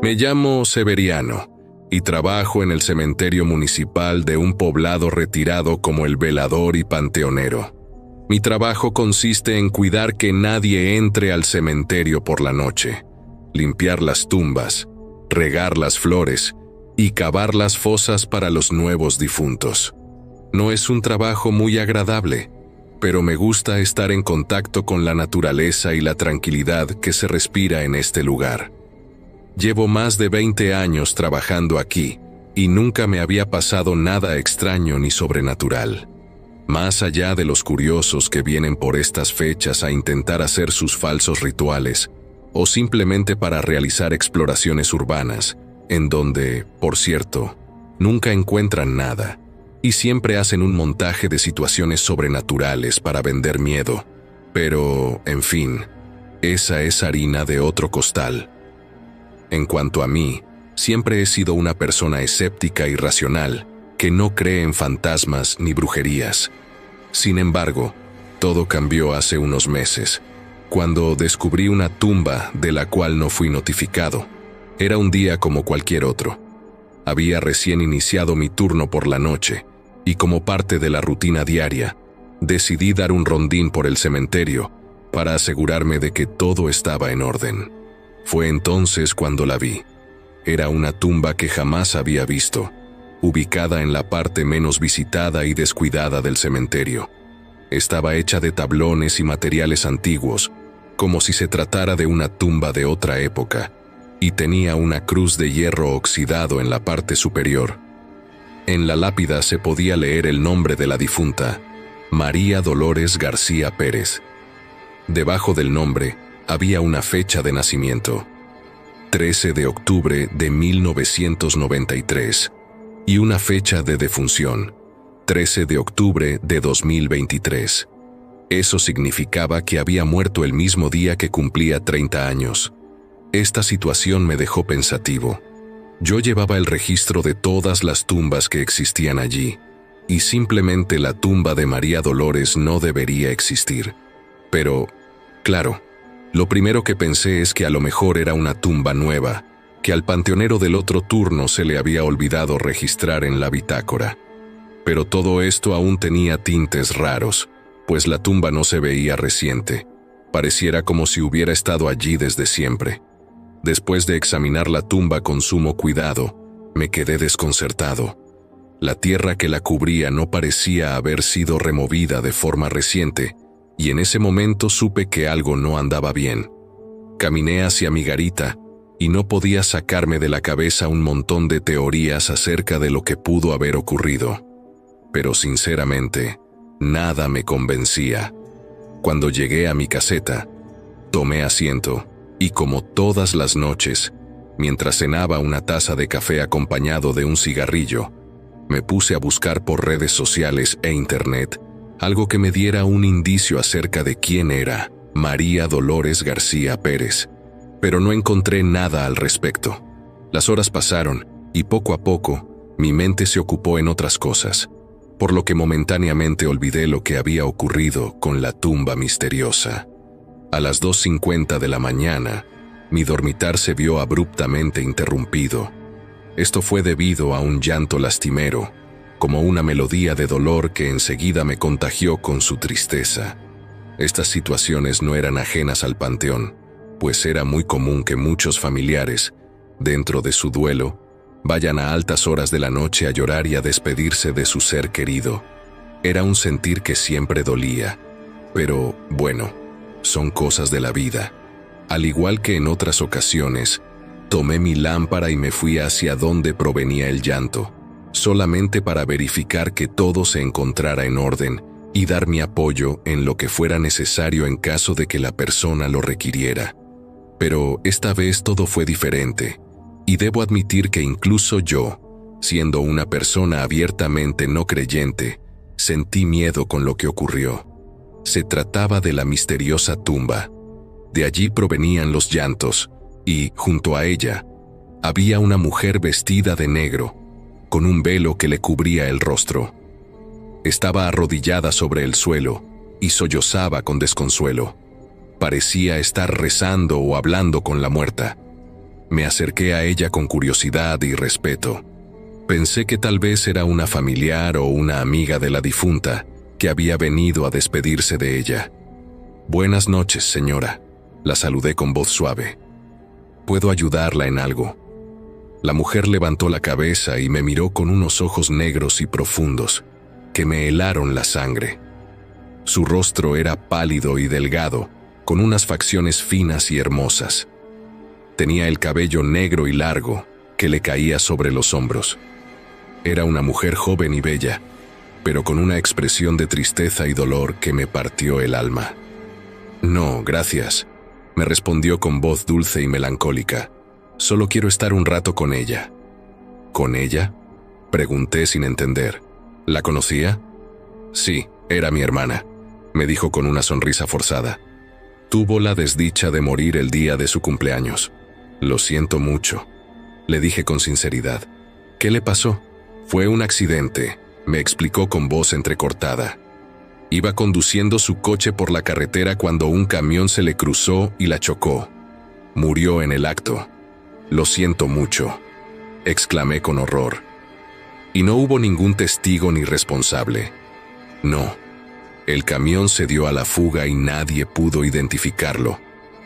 Me llamo Severiano y trabajo en el cementerio municipal de un poblado retirado como el velador y panteonero. Mi trabajo consiste en cuidar que nadie entre al cementerio por la noche, limpiar las tumbas, regar las flores y cavar las fosas para los nuevos difuntos. No es un trabajo muy agradable, pero me gusta estar en contacto con la naturaleza y la tranquilidad que se respira en este lugar. Llevo más de 20 años trabajando aquí y nunca me había pasado nada extraño ni sobrenatural. Más allá de los curiosos que vienen por estas fechas a intentar hacer sus falsos rituales, o simplemente para realizar exploraciones urbanas, en donde, por cierto, nunca encuentran nada, y siempre hacen un montaje de situaciones sobrenaturales para vender miedo. Pero, en fin, esa es harina de otro costal. En cuanto a mí, siempre he sido una persona escéptica y racional, que no cree en fantasmas ni brujerías. Sin embargo, todo cambió hace unos meses, cuando descubrí una tumba de la cual no fui notificado. Era un día como cualquier otro. Había recién iniciado mi turno por la noche, y como parte de la rutina diaria, decidí dar un rondín por el cementerio para asegurarme de que todo estaba en orden. Fue entonces cuando la vi. Era una tumba que jamás había visto, ubicada en la parte menos visitada y descuidada del cementerio. Estaba hecha de tablones y materiales antiguos, como si se tratara de una tumba de otra época, y tenía una cruz de hierro oxidado en la parte superior. En la lápida se podía leer el nombre de la difunta, María Dolores García Pérez. Debajo del nombre había una fecha de nacimiento, 13 de octubre de 1993, y una fecha de defunción, 13 de octubre de 2023. Eso significaba que había muerto el mismo día que cumplía 30 años. Esta situación me dejó pensativo. Yo llevaba el registro de todas las tumbas que existían allí, y simplemente la tumba de María Dolores no debería existir. Pero, claro, lo primero que pensé es que a lo mejor era una tumba nueva, que al panteonero del otro turno se le había olvidado registrar en la bitácora. Pero todo esto aún tenía tintes raros, pues la tumba no se veía reciente. Pareciera como si hubiera estado allí desde siempre. Después de examinar la tumba con sumo cuidado, me quedé desconcertado. La tierra que la cubría no parecía haber sido removida de forma reciente, y en ese momento supe que algo no andaba bien. Caminé hacia mi garita, y no podía sacarme de la cabeza un montón de teorías acerca de lo que pudo haber ocurrido. Pero sinceramente, nada me convencía. Cuando llegué a mi caseta, tomé asiento, y como todas las noches, mientras cenaba una taza de café acompañado de un cigarrillo, me puse a buscar por redes sociales e internet algo que me diera un indicio acerca de quién era María Dolores García Pérez, pero no encontré nada al respecto. Las horas pasaron y poco a poco mi mente se ocupó en otras cosas, por lo que momentáneamente olvidé lo que había ocurrido con la tumba misteriosa. A las 2:50 de la mañana, mi dormitar se vio abruptamente interrumpido. Esto fue debido a un llanto lastimero, como una melodía de dolor que enseguida me contagió con su tristeza. Estas situaciones no eran ajenas al panteón, pues era muy común que muchos familiares, dentro de su duelo, vayan a altas horas de la noche a llorar y a despedirse de su ser querido. Era un sentir que siempre dolía, pero, bueno, son cosas de la vida. Al igual que en otras ocasiones, tomé mi lámpara y me fui hacia donde provenía el llanto, solamente para verificar que todo se encontrara en orden y dar mi apoyo en lo que fuera necesario en caso de que la persona lo requiriera. Pero esta vez todo fue diferente, y debo admitir que incluso yo, siendo una persona abiertamente no creyente, sentí miedo con lo que ocurrió. Se trataba de la misteriosa tumba. De allí provenían los llantos, y, junto a ella, había una mujer vestida de negro, con un velo que le cubría el rostro. Estaba arrodillada sobre el suelo y sollozaba con desconsuelo. Parecía estar rezando o hablando con la muerta. Me acerqué a ella con curiosidad y respeto. Pensé que tal vez era una familiar o una amiga de la difunta que había venido a despedirse de ella. «Buenas noches, señora», la saludé con voz suave. «¿Puedo ayudarla en algo?». La mujer levantó la cabeza y me miró con unos ojos negros y profundos que me helaron la sangre. Su rostro era pálido y delgado, con unas facciones finas y hermosas. Tenía el cabello negro y largo que le caía sobre los hombros. Era una mujer joven y bella, pero con una expresión de tristeza y dolor que me partió el alma. «No, gracias», me respondió con voz dulce y melancólica. «Solo quiero estar un rato con ella». «¿Con ella?», pregunté sin entender. «¿La conocía?». «Sí, era mi hermana», me dijo con una sonrisa forzada. «Tuvo la desdicha de morir el día de su cumpleaños. Lo siento mucho», le dije con sinceridad. «¿Qué le pasó?». «Fue un accidente», me explicó con voz entrecortada. «Iba conduciendo su coche por la carretera cuando un camión se le cruzó y la chocó. Murió en el acto». «Lo siento mucho», exclamé con horror. «¿Y no hubo ningún testigo ni responsable?». «No. El camión se dio a la fuga y nadie pudo identificarlo»,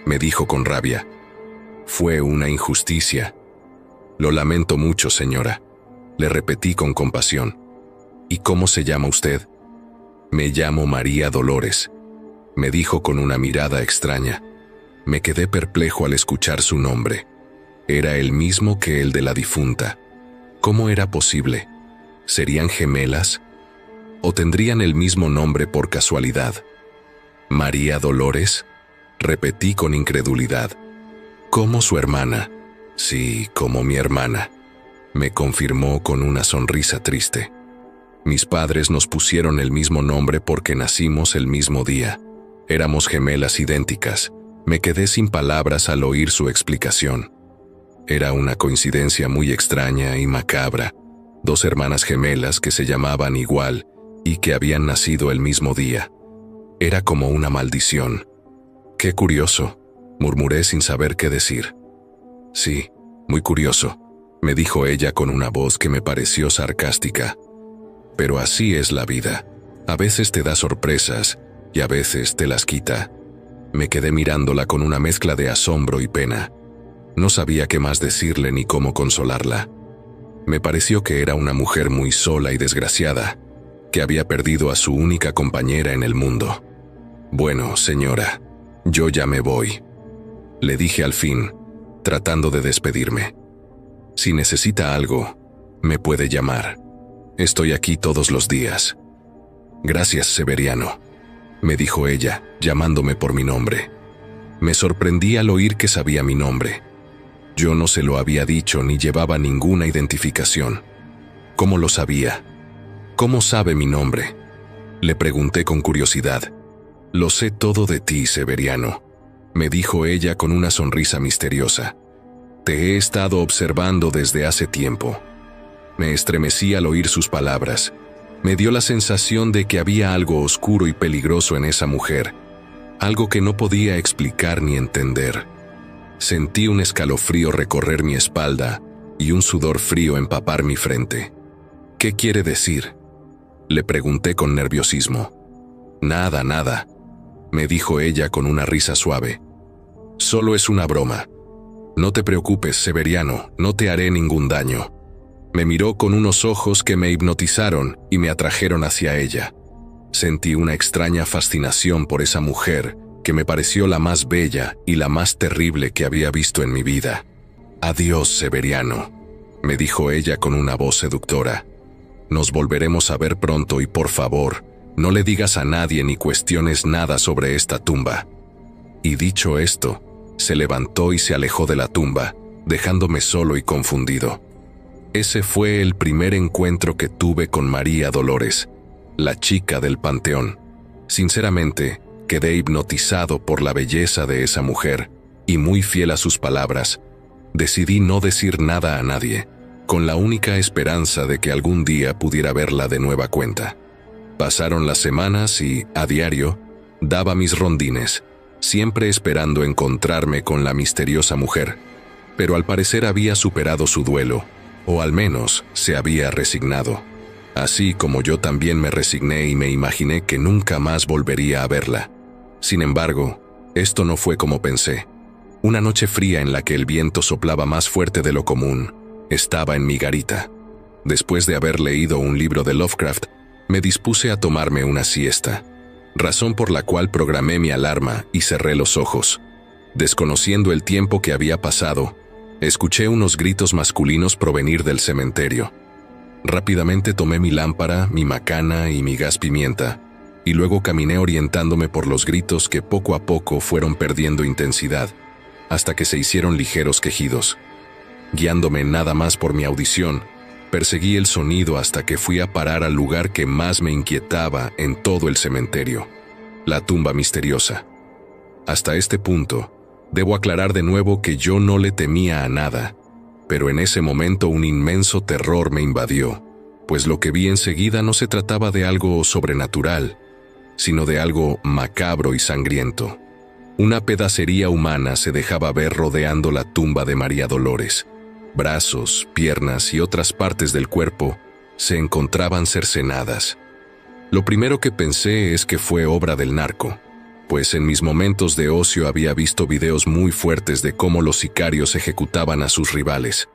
me dijo con rabia. «Fue una injusticia». «Lo lamento mucho, señora», le repetí con compasión. «¿Y cómo se llama usted?». «Me llamo María Dolores», me dijo con una mirada extraña. Me quedé perplejo al escuchar su nombre. Era el mismo que el de la difunta. ¿Cómo era posible? ¿Serían gemelas? ¿O tendrían el mismo nombre por casualidad? «¿María Dolores?», repetí con incredulidad. «¿Como su hermana?». «Sí, como mi hermana», me confirmó con una sonrisa triste. «Mis padres nos pusieron el mismo nombre porque nacimos el mismo día. Éramos gemelas idénticas». Me quedé sin palabras al oír su explicación. Era una coincidencia muy extraña y macabra. 2 hermanas gemelas que se llamaban igual y que habían nacido el mismo día. Era como una maldición. «Qué curioso», murmuré sin saber qué decir. «Sí, muy curioso», me dijo ella con una voz que me pareció sarcástica. «Pero así es la vida. A veces te da sorpresas y a veces te las quita». Me quedé mirándola con una mezcla de asombro y pena. No sabía qué más decirle ni cómo consolarla. Me pareció que era una mujer muy sola y desgraciada, que había perdido a su única compañera en el mundo. «Bueno, señora, yo ya me voy», le dije al fin, tratando de despedirme. «Si necesita algo, me puede llamar. Estoy aquí todos los días». «Gracias, Severiano», me dijo ella, llamándome por mi nombre. Me sorprendí al oír que sabía mi nombre. Yo no se lo había dicho ni llevaba ninguna identificación. ¿Cómo lo sabía? ¿Cómo sabe mi nombre?, le pregunté con curiosidad. «Lo sé todo de ti, Severiano», me dijo ella con una sonrisa misteriosa. «Te he estado observando desde hace tiempo». Me estremecí al oír sus palabras. Me dio la sensación de que había algo oscuro y peligroso en esa mujer, algo que no podía explicar ni entender. Sentí un escalofrío recorrer mi espalda y un sudor frío empapar mi frente. «¿Qué quiere decir?», le pregunté con nerviosismo. «Nada, nada», me dijo ella con una risa suave. «Solo es una broma. No te preocupes, Severiano, no te haré ningún daño». Me miró con unos ojos que me hipnotizaron y me atrajeron hacia ella. Sentí una extraña fascinación por esa mujer que me pareció la más bella y la más terrible que había visto en mi vida. «Adiós, Severiano», me dijo ella con una voz seductora. «Nos volveremos a ver pronto y por favor, no le digas a nadie ni cuestiones nada sobre esta tumba». Y dicho esto, se levantó y se alejó de la tumba, dejándome solo y confundido. Ese fue el primer encuentro que tuve con María Dolores, la chica del panteón. Sinceramente, quedé hipnotizado por la belleza de esa mujer, y muy fiel a sus palabras, decidí no decir nada a nadie, con la única esperanza de que algún día pudiera verla de nueva cuenta. Pasaron las semanas y, a diario, daba mis rondines, siempre esperando encontrarme con la misteriosa mujer. pero al parecer había superado su duelo, o al menos se había resignado. Así como yo también me resigné y me imaginé que nunca más volvería a verla. Sin embargo, esto no fue como pensé. Una noche fría en la que el viento soplaba más fuerte de lo común, estaba en mi garita. Después de haber leído un libro de Lovecraft, me dispuse a tomarme una siesta, razón por la cual programé mi alarma y cerré los ojos. Desconociendo el tiempo que había pasado, escuché unos gritos masculinos provenir del cementerio. Rápidamente tomé mi lámpara, mi macana y mi gas pimienta, y luego caminé orientándome por los gritos que poco a poco fueron perdiendo intensidad, hasta que se hicieron ligeros quejidos. Guiándome nada más por mi audición, perseguí el sonido hasta que fui a parar al lugar que más me inquietaba en todo el cementerio: la tumba misteriosa. Hasta este punto, debo aclarar de nuevo que yo no le temía a nada, pero en ese momento un inmenso terror me invadió, pues lo que vi enseguida no se trataba de algo sobrenatural, sino de algo macabro y sangriento. Una pedacería humana se dejaba ver rodeando la tumba de María Dolores. Brazos, piernas y otras partes del cuerpo se encontraban cercenadas. Lo primero que pensé es que fue obra del narco, pues en mis momentos de ocio había visto videos muy fuertes de cómo los sicarios ejecutaban a sus rivales,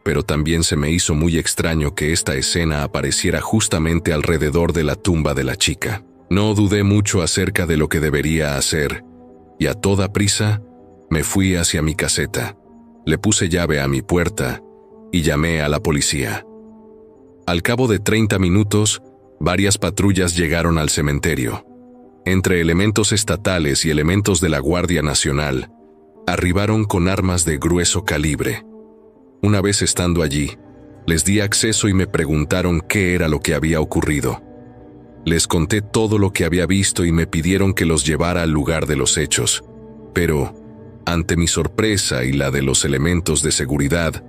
pero también se me hizo muy extraño que esta escena apareciera justamente alrededor de la tumba de la chica. No dudé mucho acerca de lo que debería hacer, y a toda prisa me fui hacia mi caseta. Le puse llave a mi puerta y llamé a la policía. Al cabo de 30 minutos, varias patrullas llegaron al cementerio. Entre elementos estatales y elementos de la Guardia Nacional, arribaron con armas de grueso calibre. Una vez estando allí, les di acceso y me preguntaron qué era lo que había ocurrido. Les conté todo lo que había visto y me pidieron que los llevara al lugar de los hechos, pero, ante mi sorpresa y la de los elementos de seguridad,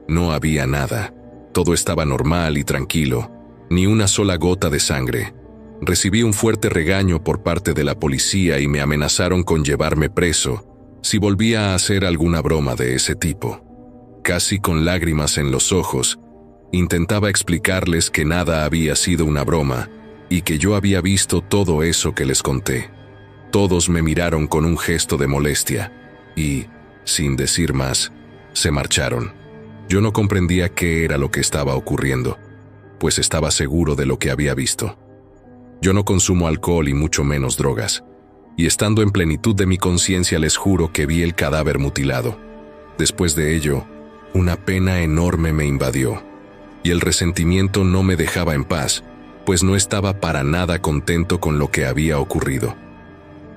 no había nada. Todo estaba normal y tranquilo, ni una sola gota de sangre. Recibí un fuerte regaño por parte de la policía y me amenazaron con llevarme preso si volvía a hacer alguna broma de ese tipo. Casi con lágrimas en los ojos, intentaba explicarles que nada había sido una broma y que yo había visto todo eso que les conté. Todos me miraron con un gesto de molestia y, sin decir más, se marcharon. Yo no comprendía qué era lo que estaba ocurriendo, pues estaba seguro de lo que había visto. Yo no consumo alcohol y mucho menos drogas, y estando en plenitud de mi conciencia les juro que vi el cadáver mutilado. Después de ello, una pena enorme me invadió, y el resentimiento no me dejaba en paz, pues no estaba para nada contento con lo que había ocurrido.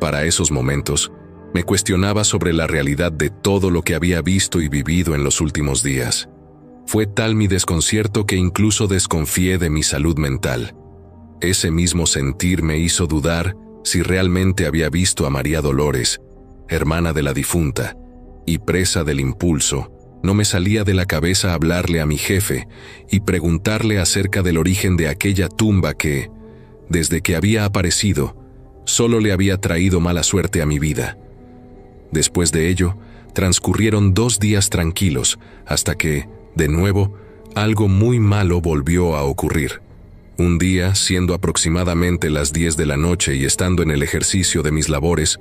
Para esos momentos, me cuestionaba sobre la realidad de todo lo que había visto y vivido en los últimos días. Fue tal mi desconcierto que incluso desconfié de mi salud mental. Ese mismo sentir me hizo dudar si realmente había visto a María Dolores, hermana de la difunta, y presa del impulso. No me salía de la cabeza hablarle a mi jefe y preguntarle acerca del origen de aquella tumba que, desde que había aparecido, solo le había traído mala suerte a mi vida. Después de ello, transcurrieron 2 días tranquilos, hasta que, de nuevo, algo muy malo volvió a ocurrir. Un día, siendo aproximadamente las 10 de la noche y estando en el ejercicio de mis labores,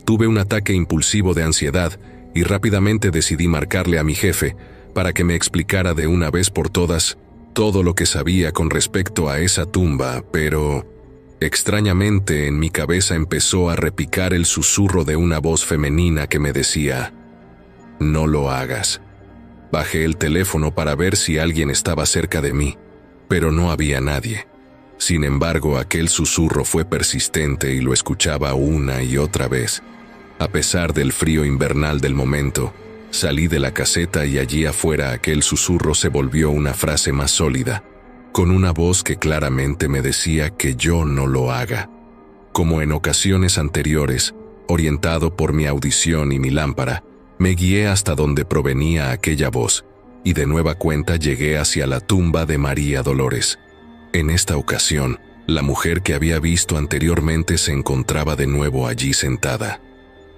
tuve un ataque impulsivo de ansiedad y rápidamente decidí marcarle a mi jefe para que me explicara de una vez por todas todo lo que sabía con respecto a esa tumba, pero extrañamente en mi cabeza empezó a repicar el susurro de una voz femenina que me decía: «No lo hagas». Bajé el teléfono para ver si alguien estaba cerca de mí, pero no había nadie. Sin embargo, aquel susurro fue persistente y lo escuchaba una y otra vez. A pesar del frío invernal del momento, salí de la caseta y allí afuera aquel susurro se volvió una frase más sólida, con una voz que claramente me decía que yo no lo haga. Como en ocasiones anteriores, orientado por mi audición y mi lámpara, me guié hasta donde provenía aquella voz, y de nueva cuenta llegué hacia la tumba de María Dolores. En esta ocasión, la mujer que había visto anteriormente se encontraba de nuevo allí sentada.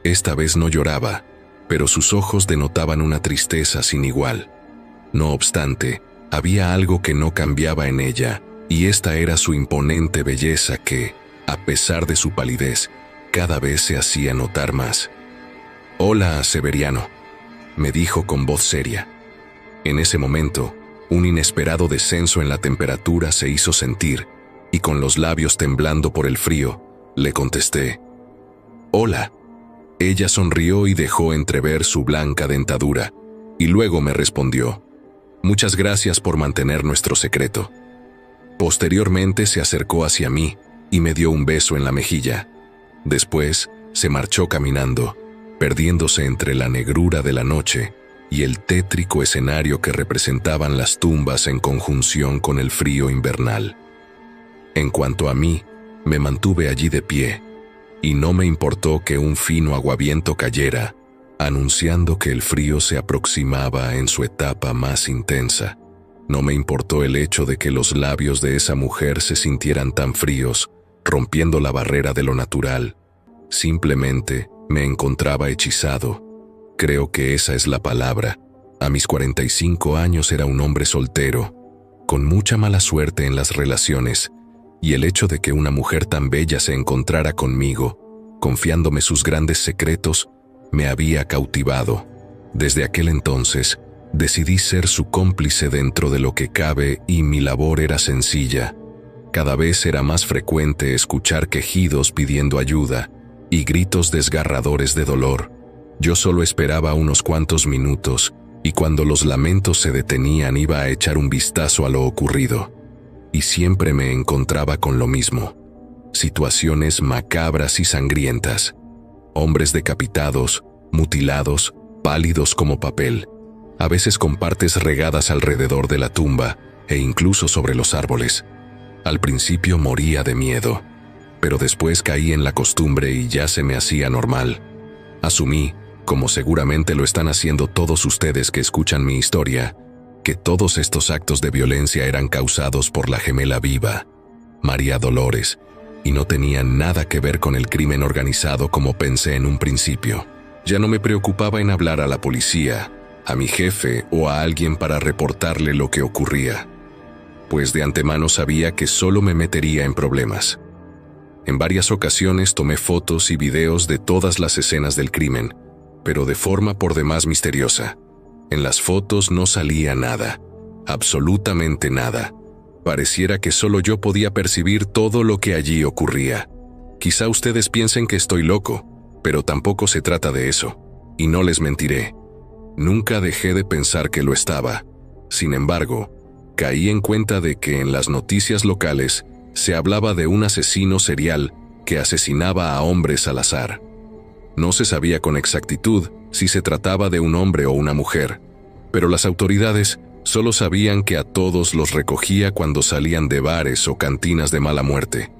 Esta vez no lloraba, pero sus ojos denotaban una tristeza sin igual. No obstante, había algo que no cambiaba en ella, y esta era su imponente belleza que, a pesar de su palidez, cada vez se hacía notar más. «Hola, Severiano», me dijo con voz seria. En ese momento, un inesperado descenso en la temperatura se hizo sentir, y con los labios temblando por el frío, le contesté: «Hola». Ella sonrió y dejó entrever su blanca dentadura, y luego me respondió: «Muchas gracias por mantener nuestro secreto». Posteriormente se acercó hacia mí y me dio un beso en la mejilla. Después se marchó caminando, perdiéndose entre la negrura de la noche y el tétrico escenario que representaban las tumbas en conjunción con el frío invernal. En cuanto a mí, me mantuve allí de pie, y no me importó que un fino aguaviento cayera, anunciando que el frío se aproximaba en su etapa más intensa. No me importó el hecho de que los labios de esa mujer se sintieran tan fríos, rompiendo la barrera de lo natural. Simplemente me encontraba hechizado. Creo que esa es la palabra. A mis 45 años era un hombre soltero, con mucha mala suerte en las relaciones, y el hecho de que una mujer tan bella se encontrara conmigo, confiándome sus grandes secretos, me había cautivado. Desde aquel entonces, decidí ser su cómplice dentro de lo que cabe y mi labor era sencilla. Cada vez era más frecuente escuchar quejidos pidiendo ayuda y gritos desgarradores de dolor. Yo solo esperaba unos cuantos minutos y cuando los lamentos se detenían iba a echar un vistazo a lo ocurrido. Y siempre me encontraba con lo mismo: situaciones macabras y sangrientas. Hombres decapitados, mutilados, pálidos como papel, a veces con partes regadas alrededor de la tumba e incluso sobre los árboles. Al principio moría de miedo, pero después caí en la costumbre y ya se me hacía normal. Asumí, como seguramente lo están haciendo todos ustedes que escuchan mi historia, que todos estos actos de violencia eran causados por la gemela viva, María Dolores, y no tenían nada que ver con el crimen organizado como pensé en un principio. Ya no me preocupaba en hablar a la policía, a mi jefe o a alguien para reportarle lo que ocurría, pues de antemano sabía que solo me metería en problemas. En varias ocasiones tomé fotos y videos de todas las escenas del crimen, pero de forma por demás misteriosa. En las fotos no salía nada, absolutamente nada. Pareciera que solo yo podía percibir todo lo que allí ocurría. Quizá ustedes piensen que estoy loco, pero tampoco se trata de eso, y no les mentiré. Nunca dejé de pensar que lo estaba. Sin embargo, caí en cuenta de que en las noticias locales se hablaba de un asesino serial que asesinaba a hombres al azar. No se sabía con exactitud si se trataba de un hombre o una mujer, pero las autoridades solo sabían que a todos los recogía cuando salían de bares o cantinas de mala muerte.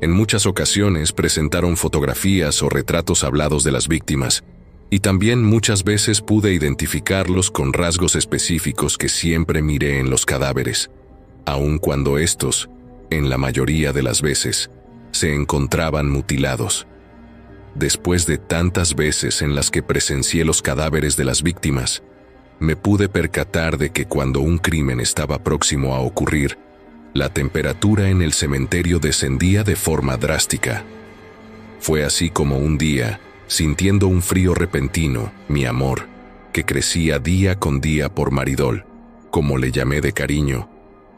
En muchas ocasiones presentaron fotografías o retratos hablados de las víctimas, y también muchas veces pude identificarlos con rasgos específicos que siempre miré en los cadáveres, aun cuando estos, en la mayoría de las veces, se encontraban mutilados. Después de tantas veces en las que presencié los cadáveres de las víctimas, me pude percatar de que cuando un crimen estaba próximo a ocurrir, la temperatura en el cementerio descendía de forma drástica. Fue así como un día, sintiendo un frío repentino, mi amor, que crecía día con día por Maridol, como le llamé de cariño,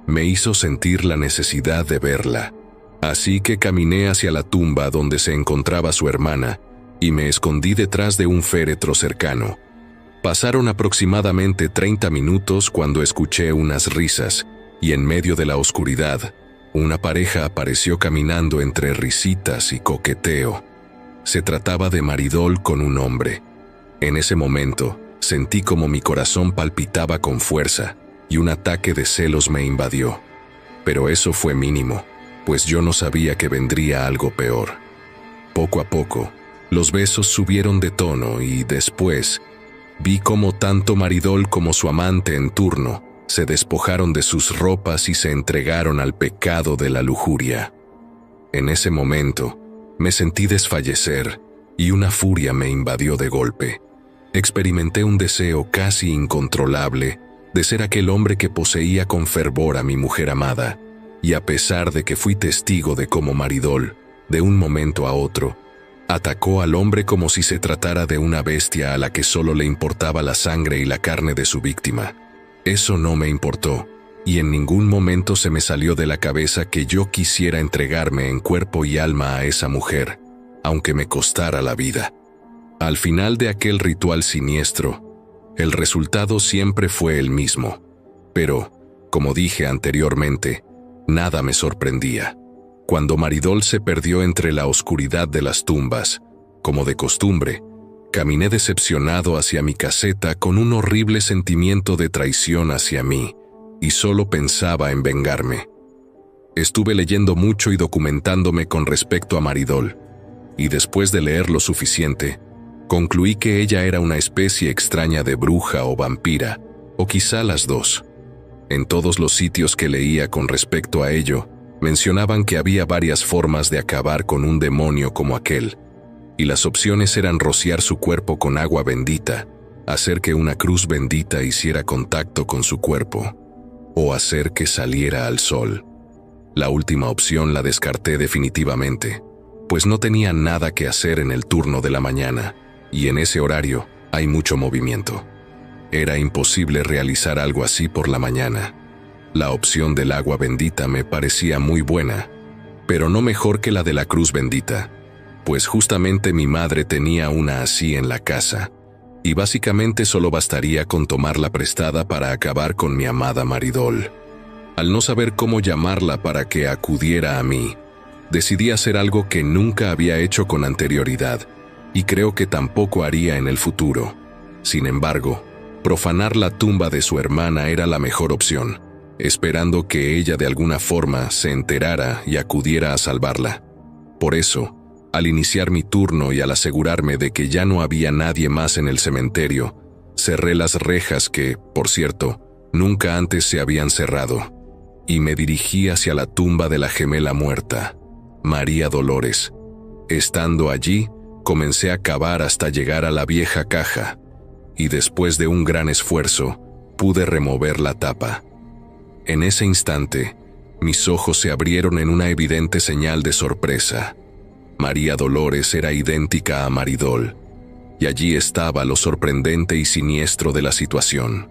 me hizo sentir la necesidad de verla. Así que caminé hacia la tumba donde se encontraba su hermana y me escondí detrás de un féretro cercano. Pasaron aproximadamente 30 minutos cuando escuché unas risas y en medio de la oscuridad, una pareja apareció caminando entre risitas y coqueteo. Se trataba de Maridol con un hombre. En ese momento, sentí como mi corazón palpitaba con fuerza y un ataque de celos me invadió. Pero eso fue mínimo, pues yo no sabía que vendría algo peor. Poco a poco, los besos subieron de tono y después vi cómo tanto Maridol como su amante en turno se despojaron de sus ropas y se entregaron al pecado de la lujuria. En ese momento, me sentí desfallecer y una furia me invadió de golpe. Experimenté un deseo casi incontrolable de ser aquel hombre que poseía con fervor a mi mujer amada, y a pesar de que fui testigo de cómo Maridol, de un momento a otro, atacó al hombre como si se tratara de una bestia a la que solo le importaba la sangre y la carne de su víctima, eso no me importó, y en ningún momento se me salió de la cabeza que yo quisiera entregarme en cuerpo y alma a esa mujer, aunque me costara la vida. Al final de aquel ritual siniestro, el resultado siempre fue el mismo, pero, como dije anteriormente, nada me sorprendía. Cuando Maridol se perdió entre la oscuridad de las tumbas, como de costumbre, caminé decepcionado hacia mi caseta con un horrible sentimiento de traición hacia mí, y solo pensaba en vengarme. Estuve leyendo mucho y documentándome con respecto a Maridol, y después de leer lo suficiente, concluí que ella era una especie extraña de bruja o vampira, o quizá las dos. En todos los sitios que leía con respecto a ello, mencionaban que había varias formas de acabar con un demonio como aquel, y las opciones eran rociar su cuerpo con agua bendita, hacer que una cruz bendita hiciera contacto con su cuerpo, o hacer que saliera al sol. La última opción la descarté definitivamente, pues no tenía nada que hacer en el turno de la mañana, y en ese horario hay mucho movimiento. Era imposible realizar algo así por la mañana. La opción del agua bendita me parecía muy buena, pero no mejor que la de la cruz bendita, pues justamente mi madre tenía una así en la casa, y básicamente solo bastaría con tomarla prestada para acabar con mi amada Maridol. Al no saber cómo llamarla para que acudiera a mí, decidí hacer algo que nunca había hecho con anterioridad, y creo que tampoco haría en el futuro. Sin embargo, profanar la tumba de su hermana era la mejor opción, esperando que ella de alguna forma se enterara y acudiera a salvarla. Por eso, al iniciar mi turno y al asegurarme de que ya no había nadie más en el cementerio, cerré las rejas que, por cierto, nunca antes se habían cerrado, y me dirigí hacia la tumba de la gemela muerta, María Dolores. Estando allí, comencé a cavar hasta llegar a la vieja caja, y después de un gran esfuerzo, pude remover la tapa. En ese instante, mis ojos se abrieron en una evidente señal de sorpresa. María Dolores era idéntica a Maridol, y allí estaba lo sorprendente y siniestro de la situación.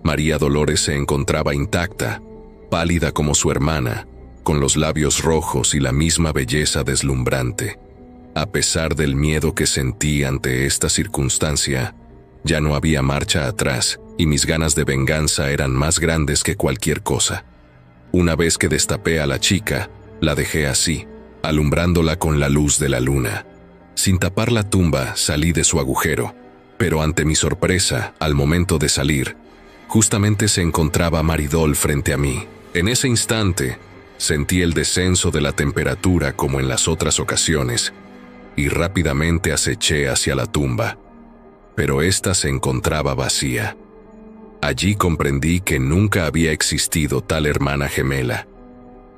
María Dolores se encontraba intacta, pálida como su hermana, con los labios rojos y la misma belleza deslumbrante. A pesar del miedo que sentí ante esta circunstancia, ya no había marcha atrás y mis ganas de venganza eran más grandes que cualquier cosa. Una vez que destapé a la chica, la dejé así, alumbrándola con la luz de la luna. Sin tapar la tumba, salí de su agujero, pero ante mi sorpresa, al momento de salir, justamente se encontraba Maridol frente a mí. En ese instante, sentí el descenso de la temperatura como en las otras ocasiones, y rápidamente aceché hacia la tumba, pero ésta se encontraba vacía. Allí comprendí que nunca había existido tal hermana gemela.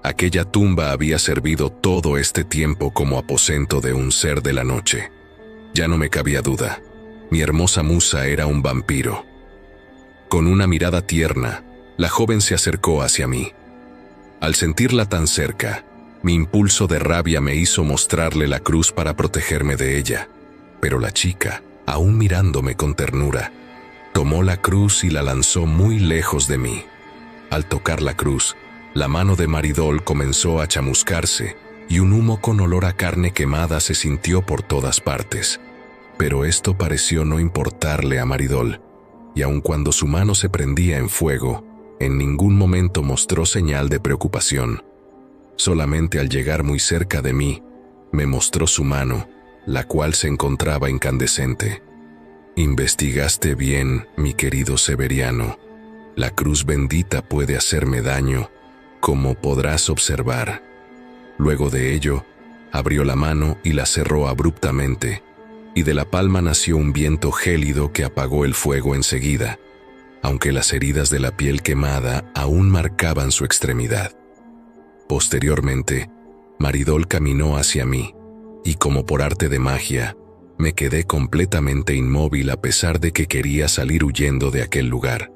Aquella tumba había servido todo este tiempo como aposento de un ser de la noche. Ya no me cabía duda, mi hermosa musa era un vampiro. Con una mirada tierna, la joven se acercó hacia mí. Al sentirla tan cerca, mi impulso de rabia me hizo mostrarle la cruz para protegerme de ella, pero la chica, aún mirándome con ternura, tomó la cruz y la lanzó muy lejos de mí. Al tocar la cruz, la mano de Maridol comenzó a chamuscarse y un humo con olor a carne quemada se sintió por todas partes. Pero esto pareció no importarle a Maridol, y aun cuando su mano se prendía en fuego, en ningún momento mostró señal de preocupación. Solamente al llegar muy cerca de mí, me mostró su mano, la cual se encontraba incandescente. «Investigaste bien, mi querido Severiano. La cruz bendita puede hacerme daño, como podrás observar». Luego de ello, abrió la mano y la cerró abruptamente, y de la palma nació un viento gélido que apagó el fuego enseguida, aunque las heridas de la piel quemada aún marcaban su extremidad. Posteriormente, Maridol caminó hacia mí, y como por arte de magia, Me quedé completamente inmóvil a pesar de que quería salir huyendo de aquel lugar.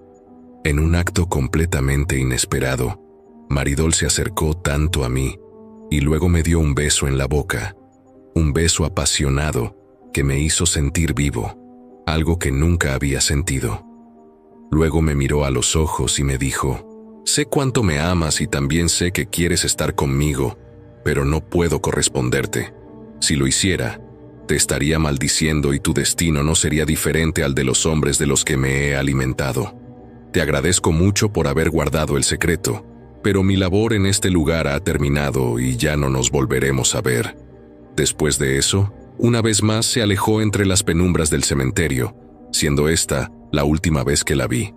En un acto completamente inesperado, Maridol se acercó tanto a mí y luego me dio un beso en la boca, un beso apasionado que me hizo sentir vivo, algo que nunca había sentido. Luego me miró a los ojos y me dijo: «Sé cuánto me amas y también sé que quieres estar conmigo, pero no puedo corresponderte. Si lo hiciera, te estaría maldiciendo y tu destino no sería diferente al de los hombres de los que me he alimentado. Te agradezco mucho por haber guardado el secreto, pero mi labor en este lugar ha terminado y ya no nos volveremos a ver». Después de eso, una vez más se alejó entre las penumbras del cementerio, siendo esta la última vez que la vi.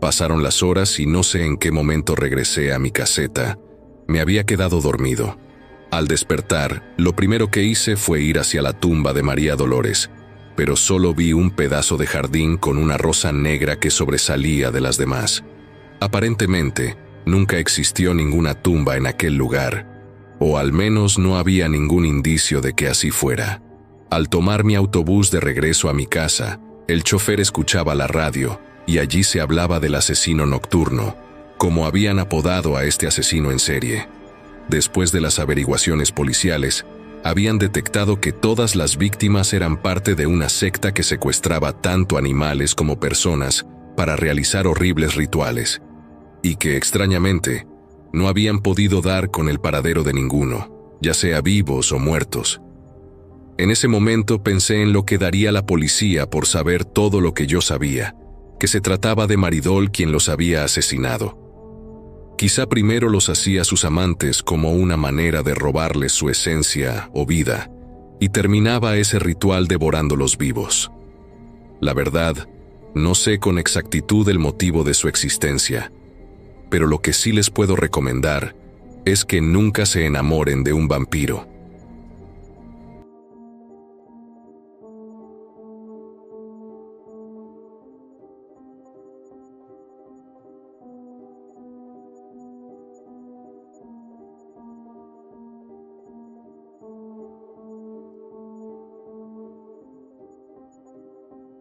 Pasaron las horas y no sé en qué momento regresé a mi caseta. Me había quedado dormido. Al despertar, lo primero que hice fue ir hacia la tumba de María Dolores, pero solo vi un pedazo de jardín con una rosa negra que sobresalía de las demás. Aparentemente, nunca existió ninguna tumba en aquel lugar, o al menos no había ningún indicio de que así fuera. Al tomar mi autobús de regreso a mi casa, el chofer escuchaba la radio y allí se hablaba del asesino nocturno, como habían apodado a este asesino en serie. Después de las averiguaciones policiales, habían detectado que todas las víctimas eran parte de una secta que secuestraba tanto animales como personas para realizar horribles rituales, y que, extrañamente, no habían podido dar con el paradero de ninguno, ya sea vivos o muertos. En ese momento pensé en lo que daría la policía por saber todo lo que yo sabía, que se trataba de Maridol quien los había asesinado. Quizá primero los hacía sus amantes como una manera de robarles su esencia o vida, y terminaba ese ritual devorándolos vivos. La verdad, no sé con exactitud el motivo de su existencia, pero lo que sí les puedo recomendar es que nunca se enamoren de un vampiro.